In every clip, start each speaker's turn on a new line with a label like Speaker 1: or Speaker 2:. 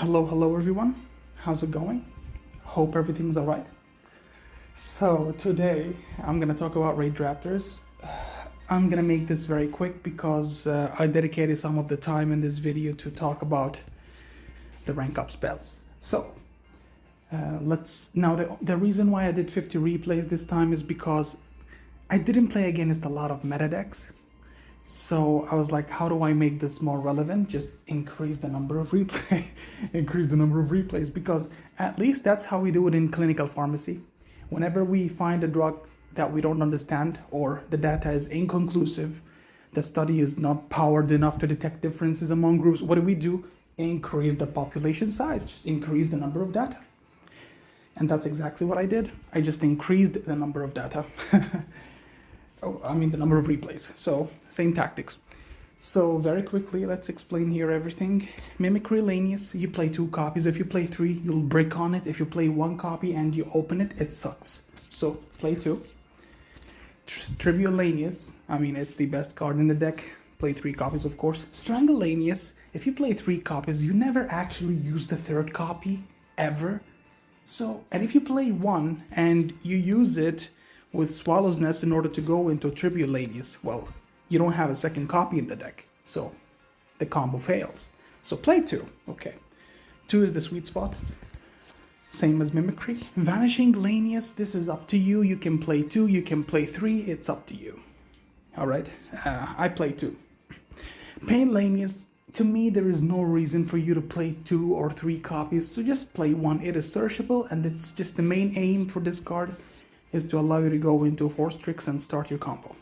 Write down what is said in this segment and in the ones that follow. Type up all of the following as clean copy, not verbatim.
Speaker 1: Hello everyone. How's it going? Hope everything's all right. So today I'm gonna talk about Raidraptors. I'm gonna make this very quick because I dedicated some of the time in this video to talk about the rank up spells. So the reason why I did 50 replays this time is because I didn't play against a lot of meta decks. So I was like, how do I make this more relevant? Just increase the number of replays, because at least that's how we do it in clinical pharmacy. Whenever we find a drug that we don't understand or the data is inconclusive, the study is not powered enough to detect differences among groups, what do? Increase the population size, just increase the number of data. And that's exactly what I did. I just increased the number of data. The number of replays. So same tactics. So very quickly, let's explain here everything. Mimicry Lanius, you play 2 copies. If you play 3, you'll brick on it. If you play 1 copy and you open it, it sucks. So play 2. Trivial Lanius, it's the best card in the deck. Play 3 copies, of course. Strangle Lanius, if you play 3 copies, you never actually use the 3rd copy, ever. So, and if you play 1 and you use it with Swallow's Nest in order to go into Tribulanius, well, you don't have a 2nd copy in the deck, so the combo fails. So play 2, okay. 2 is the sweet spot. Same as Mimicry. Vanishing Lanius, this is up to you. You can play 2, you can play 3, it's up to you. Alright, I play 2. Pain Lanius, to me there is no reason for you to play 2 or 3 copies, so just play 1. It is searchable, and it's just the main aim for this card is to allow you to go into Force Tricks and start your combo.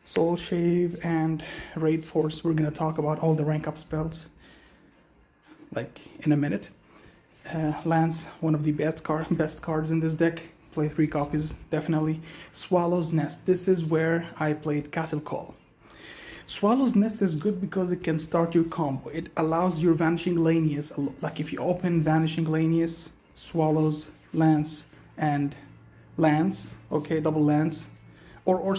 Speaker 1: Soul Shave and Raid Force, we're going to talk about all the rank up spells like in a minute. Lance, one of the best cards in this deck. Play 3 copies, definitely. Swallow's Nest, this is where I played Castle Call. Swallow's Nest is good because it can start your combo. It allows your Vanishing Lanius, like if you open Vanishing Lanius, Swallows, Lance, and Lance, okay, double Lance, or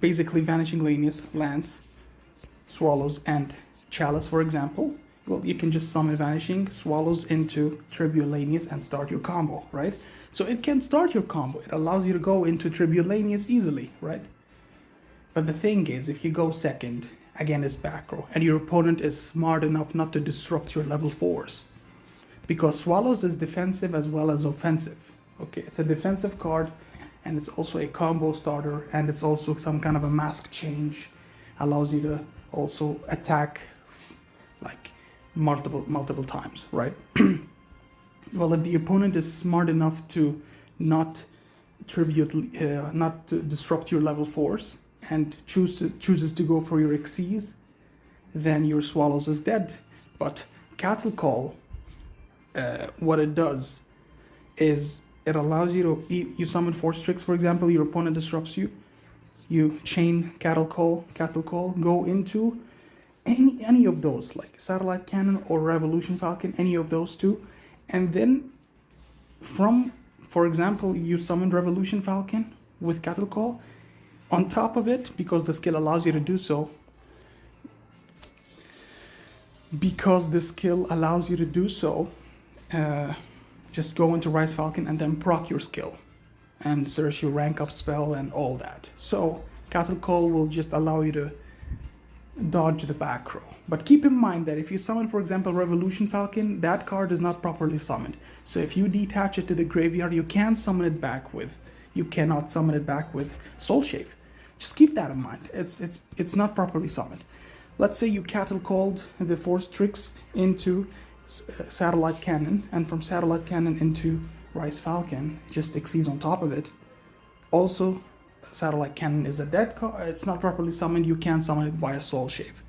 Speaker 1: basically Vanishing Lanius, Lance, Swallows, and Chalice, for example. Well, you can just summon Vanishing Swallows into Tribulanius and start your combo, right? So it can start your combo. It allows you to go into Tribulanius easily, right? But the thing is, if you go 2nd against back row and your opponent is smart enough not to disrupt your level 4s, because Swallows is defensive as well as offensive. Okay, it's a defensive card, and it's also a combo starter, and it's also some kind of a mask change. Allows you to also attack like multiple times, right? Well, if the opponent is smart enough to not to disrupt your level 4s and chooses to go for your Xyz, then your Swallows is dead. But Cattle Call, what it does is it allows you to you summon Force Tricks, for example. Your opponent disrupts you, you chain Cattle Call, go into any of those, like Satellite Cannon or Revolution Falcon, any of those 2, and then for example, you summon Revolution Falcon with Cattle Call. On top of it, because the skill allows you to do so, just go into Rise Falcon and then proc your skill and search your rank up spell and all that. So Cattle Call will just allow you to dodge the back row. But keep in mind that if you summon, for example, Revolution Falcon, that card is not properly summoned. So if you detach it to the graveyard, you cannot summon it back with Soul Shave. Just keep that in mind. It's not properly summoned. Let's say you Cattle Called the Force Tricks into Satellite Cannon, and from Satellite Cannon into Rise Falcon, just Xyz on top of it. Also, Satellite Cannon is a dead card. It's not properly summoned. You can't summon it via Soul Shave.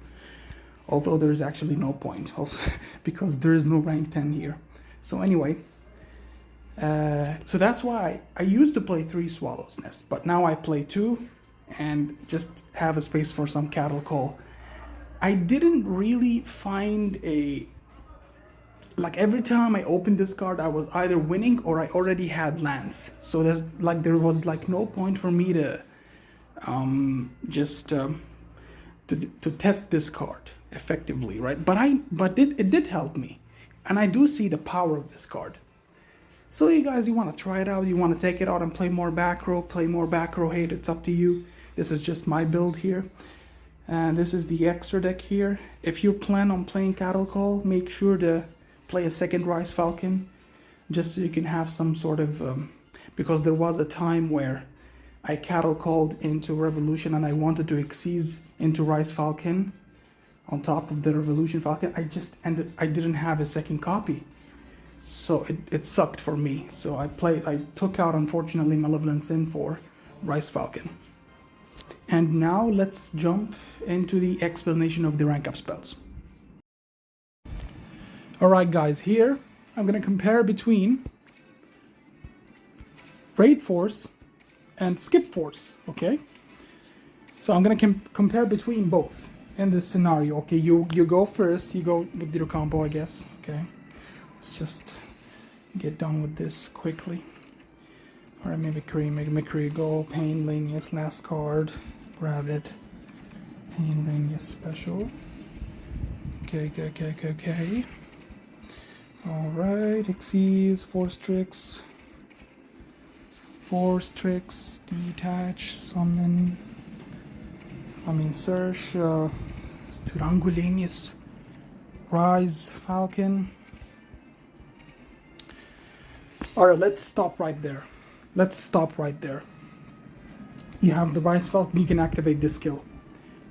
Speaker 1: Although there is actually no point because there is no rank 10 here. So anyway, so that's why I used to play 3 Swallow's Nest, but now I play 2 and just have a space for some Cattle Call. I didn't really find every time I opened this card, I was either winning or I already had Lance. So there was no point for me to to test this card. effectively, right? But it did help me, and I do see the power of this card. So you guys, you want to try it out, you want to take it out and play more back row, hate, it's up to you. This is just my build here. And this is the extra deck here. If you plan on playing Cattle Call, make sure to play a second Rice Falcon, just so you can have some sort of, because there was a time where I Cattle Called into Revolution and I wanted to Xyz into Rice Falcon on top of the Revolution Falcon. I didn't have a second copy. So it sucked for me. So I took out, unfortunately, Malevolent Sin for Rice Falcon. And now let's jump into the explanation of the rank up spells. Alright guys, here I'm going to compare between Raid Force and Skip Force, okay? So I'm going to compare between both in this scenario, okay? You go first, you go with your combo, I guess, okay? Let's just get done with this quickly. Alright, Mimicry, go, Pain, Lanius, last card, grab it. Pain, Lanius, special. Okay. Alright, Xyz, Force Tricks, Detach, Summon, Search, Turangulanius, Rise, Falcon. Alright, let's stop right there. You have the Rise Falcon, you can activate this skill.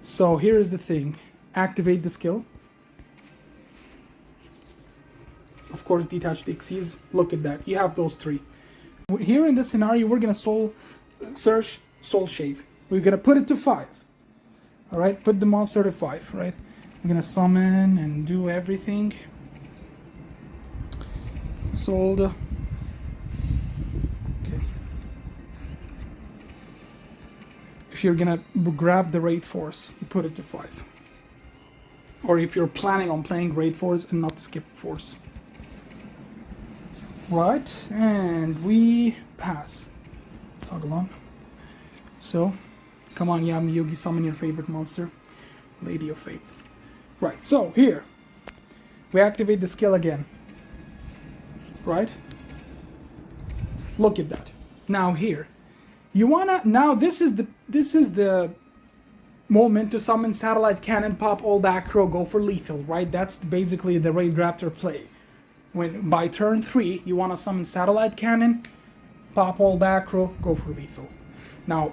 Speaker 1: So here is the thing. Activate the skill. Of course, detach the Xyz. Look at that. You have those three. Here in this scenario, we're going to Search, Soul Shave. We're going to put it to 5. Alright, put the monster to 5, right? We're going to summon and do everything. Sold. Okay. If you're going to grab the Raid Force, you put it to 5. Or if you're planning on playing Raid Force and not Skip Force. Right, and we pass. Toggle on. So, come on, Yami Yugi, summon your favorite monster. Lady of Faith. Right, so here, we activate the skill again. Right? Look at that. Now here, this is the moment to summon Satellite Cannon, pop all back row, go for lethal, right? That's basically the Raidraptor play. When by turn 3 you want to summon Satellite Cannon, pop all back row, go for lethal. Now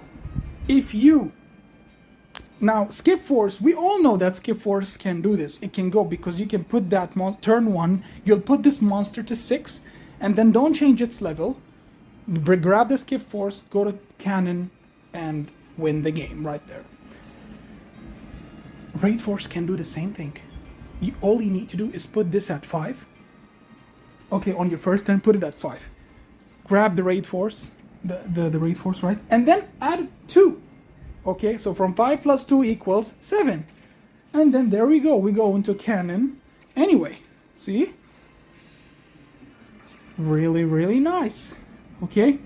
Speaker 1: Skip Force, we all know that Skip Force can do this. It can go because you can put that turn 1, you'll put this monster to 6 and then don't change its level. Grab the Skip Force, go to Cannon and win the game right there. Raid Force can do the same thing. All you need to do is put this at 5. Okay, on your first turn, put it at 5. Grab the Raid Force, the Raid Force, right? And then add 2. Okay, so from 5 plus 2 equals 7. And then there we go. We go into Cannon. Anyway, see? Really, really nice. Okay?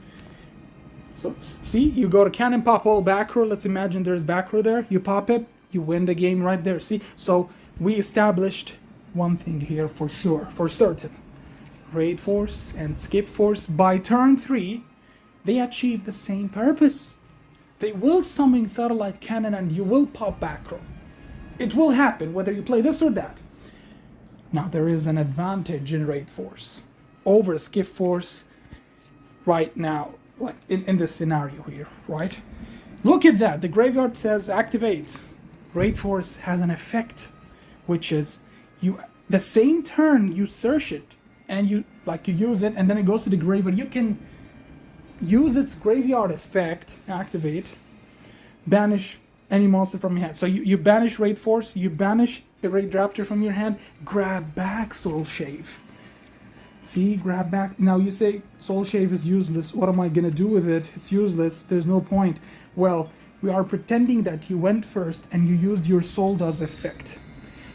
Speaker 1: So, see? You go to Cannon, pop all back row. Let's imagine there's back row there. You pop it, you win the game right there. See? So, we established one thing here for sure, for certain. Raid Force and Skip Force, by turn 3, they achieve the same purpose. They will summon Satellite Cannon and you will pop back row. It will happen whether you play this or that. Now there is an advantage in Raid Force over Skip Force right now, like in this scenario here, right? Look at that. The graveyard says activate. Raid Force has an effect, which is the same turn you search it and you use it and then it goes to the graveyard. You can use its graveyard effect, activate, banish any monster from your hand. So you banish Raid Force, you banish the Raidraptor from your hand, grab back Soul Shave. See, grab back. Now you say Soul Shave is useless. What am I gonna do with it? It's useless. There's no point. Well, we are pretending that you went first and you used your Solda's effect.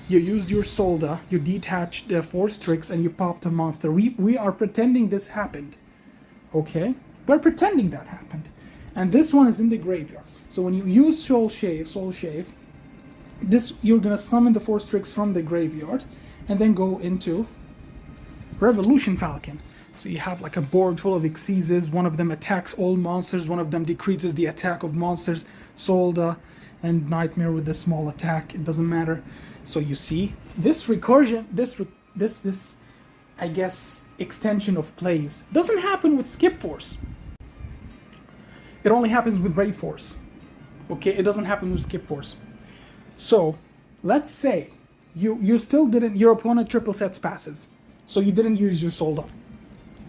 Speaker 1: You used your Solda, you detached the Force Tricks, and you popped a monster. We are pretending this happened. Okay? We're pretending that happened. And this one is in the graveyard. So when you use Soul Shave, this, you're gonna summon the 4 Strix from the graveyard and then go into Revolution Falcon. So you have like a board full of Xyzes. One of them attacks all monsters, one of them decreases the attack of monsters, Solda and Nightmare with the small attack, it doesn't matter. So you see, this recursion, this I guess extension of plays doesn't happen with Skip Force. It only happens with Raid Force. Okay, it doesn't happen with Skip Force. So let's say you still didn't, your opponent triple sets passes, so you didn't use your Solda.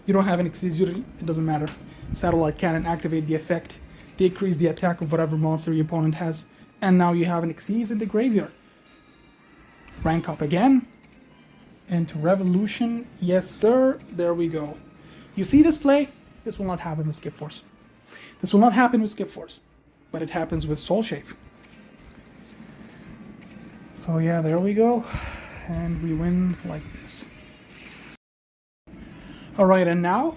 Speaker 1: You don't have an Xyz, it doesn't matter. Satellite Cannon, activate the effect, decrease the attack of whatever monster your opponent has, and now you have an Xyz in the graveyard. Rank up again into Revolution. Yes, sir. There we go. You see this play? This will not happen with Skip Force. This will not happen with Skip Force, but it happens with Soul Shave. So yeah, there we go, and we win like this. All right, and now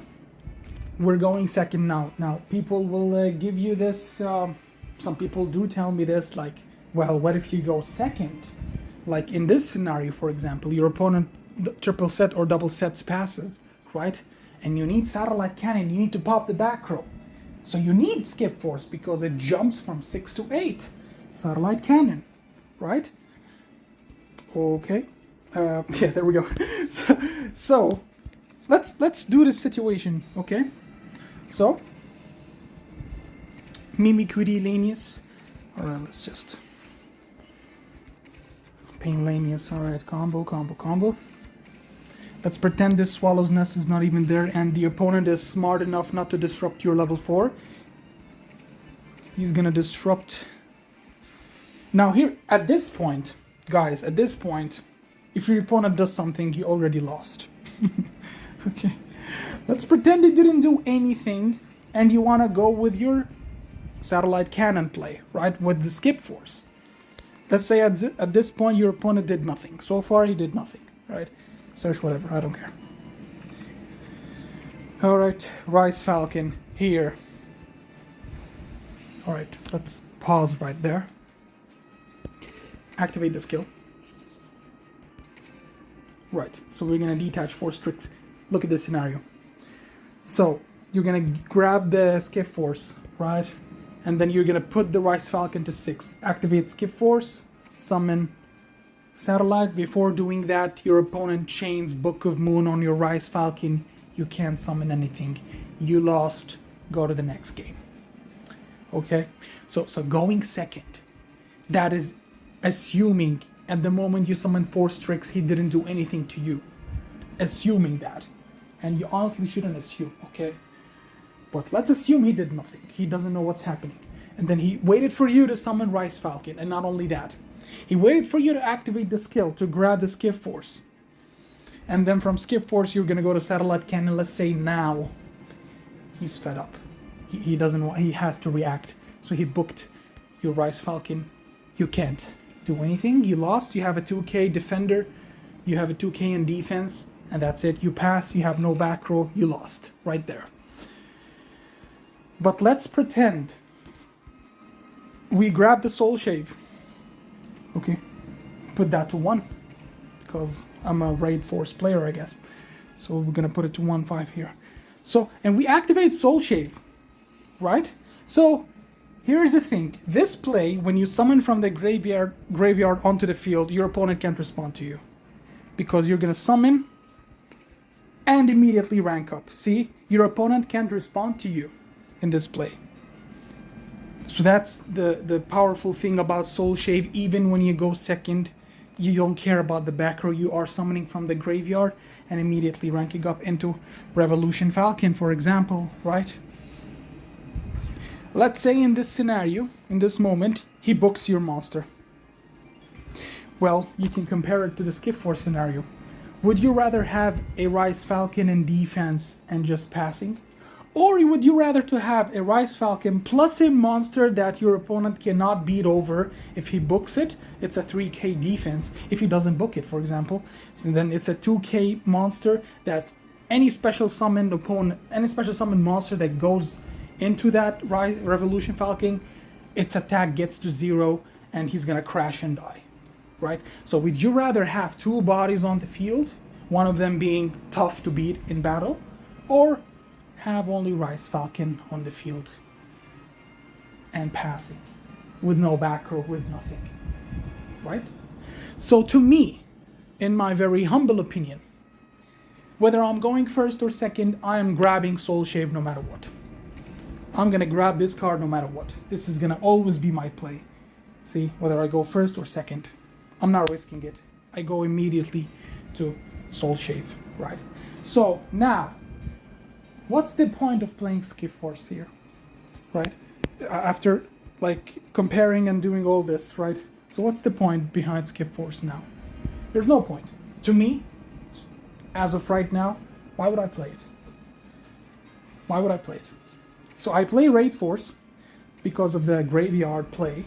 Speaker 1: we're going second. Now people will give you this. Some people do tell me this, like, well, what if you go second? Like in this scenario, for example, your opponent triple set or double sets passes, right? And you need Satellite Cannon, you need to pop the back row. So you need Skip Force because it jumps from 6 to 8. Satellite Cannon, right? Okay. Yeah, there we go. So let's do this situation, okay? So Mimikuri Lanius. Alright, let's just Pain Lanius. Alright, combo. Let's pretend this Swallow's Nest is not even there and the opponent is smart enough not to disrupt your level 4. He's gonna disrupt. Now here, at this point, guys, if your opponent does something, he already lost. Okay. Let's pretend he didn't do anything and you wanna go with your Satellite Cannon play, right? With the Skip Force. Let's say at this point your opponent did nothing. So far he did nothing, right? Search whatever, I don't care. Alright, Rise Falcon here. Alright, let's pause right there. Activate the skill. Right, so we're gonna detach 4 Strix. Look at this scenario. So, you're gonna grab the Skip Force, right? And then you're gonna put the Rise Falcon to 6. Activate Skip Force, summon Satellite. Before doing that, your opponent chains Book of Moon on your Rise Falcon. You can't summon anything. You lost. Go to the next game. Okay? So going second, that is assuming at the moment you summon 4 Strix, he didn't do anything to you. Assuming that. And you honestly shouldn't assume, okay? But let's assume he did nothing. He doesn't know what's happening. And then he waited for you to summon Rise Falcon. And not only that, he waited for you to activate the skill to grab the Skip Force. And then from Skip Force, you're going to go to Satellite Cannon. Let's say now he's fed up. He doesn't want, he has to react. So he booked your Rise Falcon. You can't do anything. You lost. You have a 2k defender. You have a 2k in defense. And that's it. You pass. You have no back row. You lost. Right there. But let's pretend we grab the Soul Shave. Okay. Put that to 1. Because I'm a Raid Force player, I guess. So we're going to put it to 1-5 here. So, and we activate Soul Shave. Right? So, here's the thing. This play, when you summon from the graveyard onto the field, your opponent can't respond to you. Because you're going to summon and immediately rank up. See? Your opponent can't respond to you in this play. So that's the powerful thing about Soul Shave. Even when you go second, you don't care about the back row. You are summoning from the graveyard and immediately ranking up into Revolution Falcon, for example, right? Let's say in this scenario, in this moment, he books your monster. Well, you can compare it to the Skip Force scenario. Would you rather have a Rise Falcon in defense and just passing? Or would you rather to have a Rise Falcon plus a monster that your opponent cannot beat over? If he books it, it's a 3k defense. If he doesn't book it, for example, so then it's a 2k monster that any special summoned opponent, any special summoned monster that goes into that Revolution Falcon, its attack gets to 0 and he's gonna crash and die. right? So would you rather have two bodies on the field, one of them being tough to beat in battle, or have only Rice Falcon on the field and passing with no back row, with nothing, right? So to me, in my very humble opinion, whether I'm going first or second, I am grabbing Soul Shave no matter what. I'm gonna grab this card no matter what. This is gonna always be my play. See, whether I go first or second, I'm not risking it. I go immediately to Soul Shave, right? So now, what's the point of playing Skiff Force here, right? After like comparing and doing all this, right? So what's the point behind Skiff Force now? There's no point. To me, as of right now, why would I play it? Why would I play it? So I play Raid Force because of the graveyard play,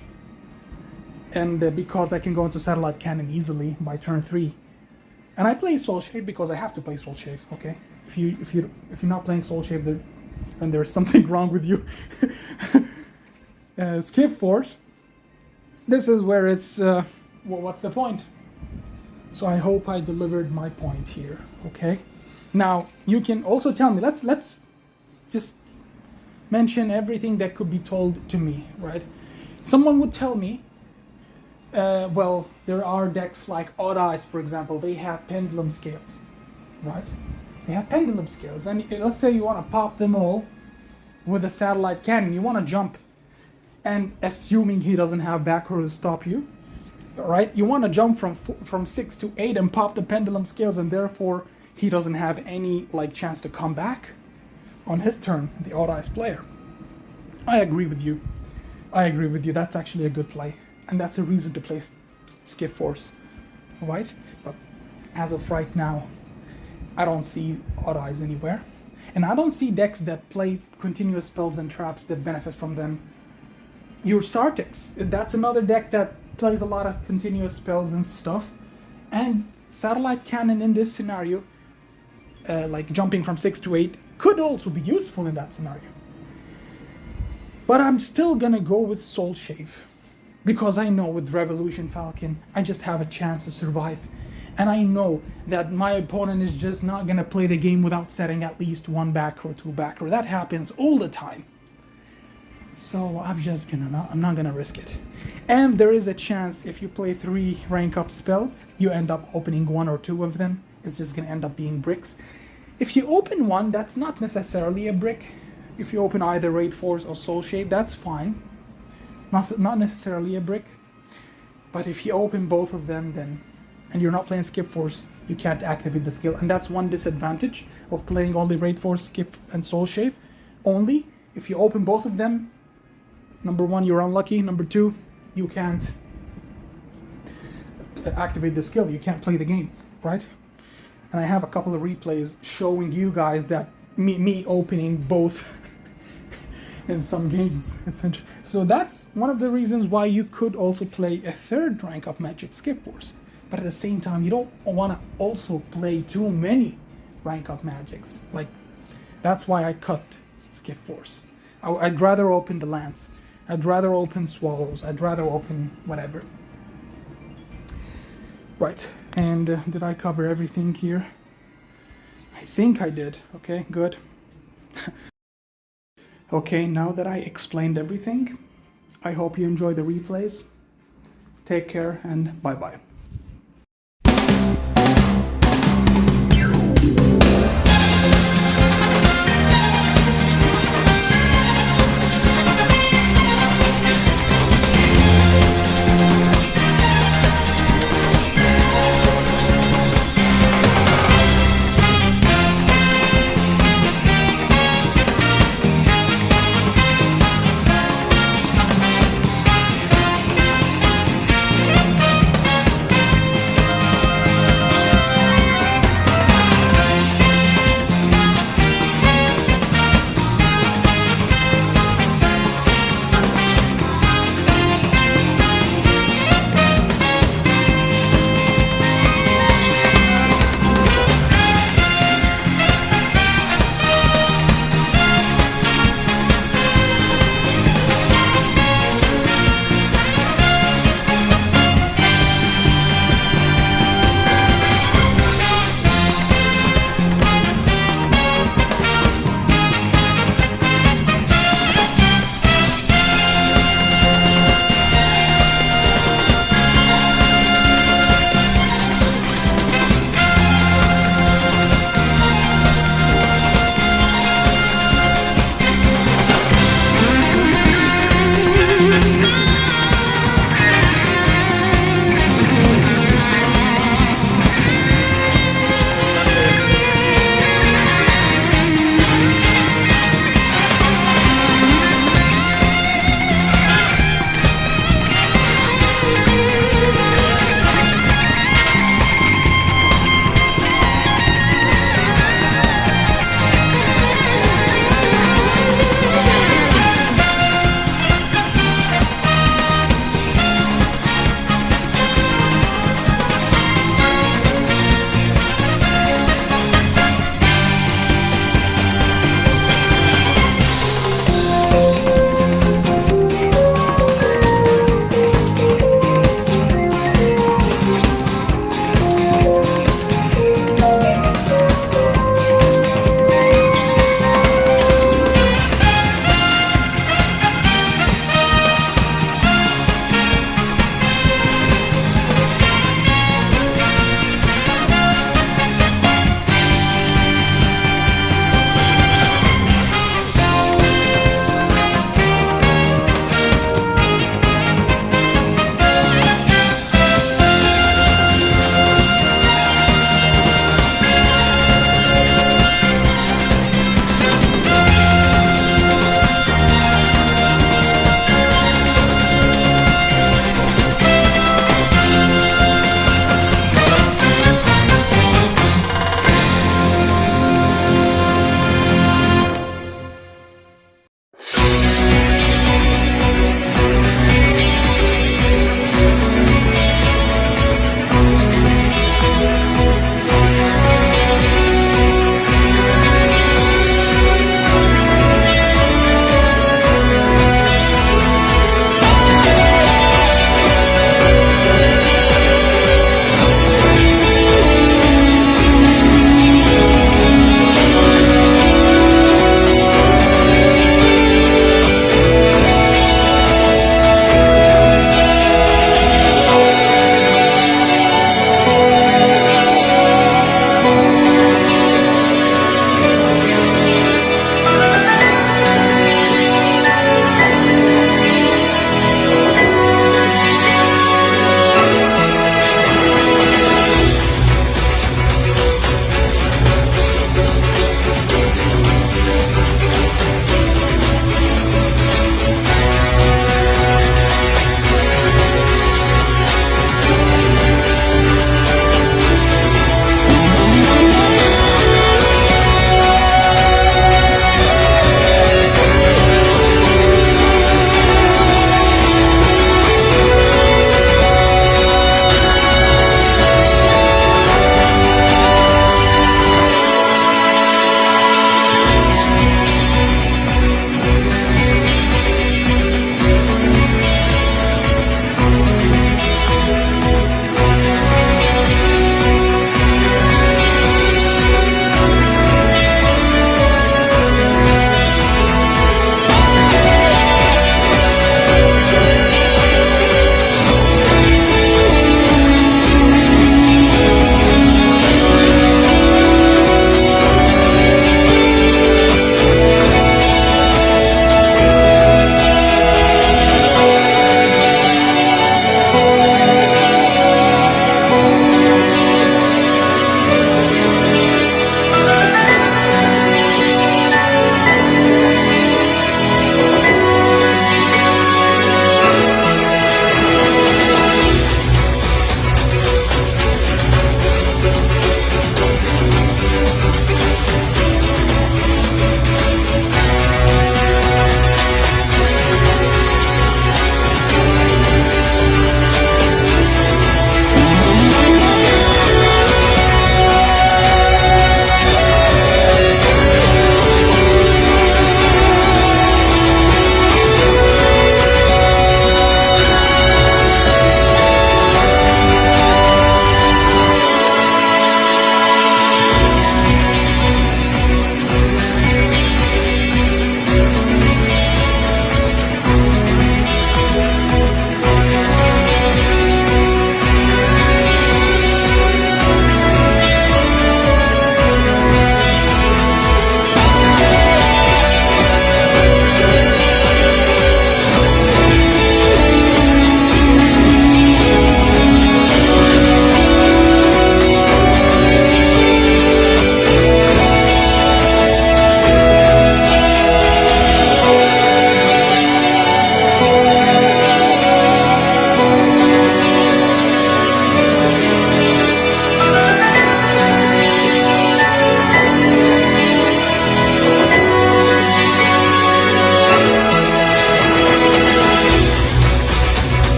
Speaker 1: and because I can go into Satellite Cannon easily by turn 3. And I play Soul Shave because I have to play Soul Shave, okay? If you're not playing Soul Shave, then there's something wrong with you. Skiff Force, this is where it's, well, what's the point? So I hope I delivered my point here, okay? Now, you can also tell me, let's just mention everything that could be told to me, right? Someone would tell me, well, there are decks like Odd Eyes, for example, they have pendulum scales, right? They have pendulum scales, and let's say you want to pop them all with a satellite cannon, you want to jump, and assuming he doesn't have back row to stop you, right? You want to jump from 6 to 8 and pop the pendulum scales, and therefore he doesn't have any like chance to come back on his turn, the Odd Eyes player. I agree with you. I agree with you. That's actually a good play, and that's a reason to play Skiff Force, right? But as of right now, I don't see Odd Eyes anywhere, and I don't see decks that play continuous spells and traps that benefit from them. Your Sartix, that's another deck that plays a lot of continuous spells and stuff, and Satellite Cannon in this scenario, like jumping from 6 to 8, could also be useful in that scenario. But I'm still gonna go with Soul Shave, because I know with Revolution Falcon, I just have a chance to survive. And I know that my opponent is just not gonna play the game without setting at least one back row, two back row. That happens all the time. So I'm not gonna risk it. And there is a chance if you play 3 rank up spells, you end up opening 1 or 2 of them. It's just gonna end up being bricks. If you open 1, that's not necessarily a brick. If you open either Raid Force or Soul Shade, that's fine. Not necessarily a brick. But if you open both of them, then, and you're not playing Skip Force, you can't activate the skill. And that's one disadvantage of playing only Raid Force, Skip, and Soul Shave. Only if you open both of them, number 1, you're unlucky. Number 2, you can't activate the skill. You can't play the game, right? And I have a couple of replays showing you guys that me opening both in some games. So that's one of the reasons why you could also play a 3rd rank up Magic Skip Force. But at the same time, you don't want to also play too many rank up Magics. Like, that's why I cut Skip Force. I'd rather open the Lance. I'd rather open Swallows. I'd rather open whatever. Right, and did I cover everything here? I think I did. Okay, good. Okay, now that I explained everything, I hope you enjoy the replays. Take care and bye-bye.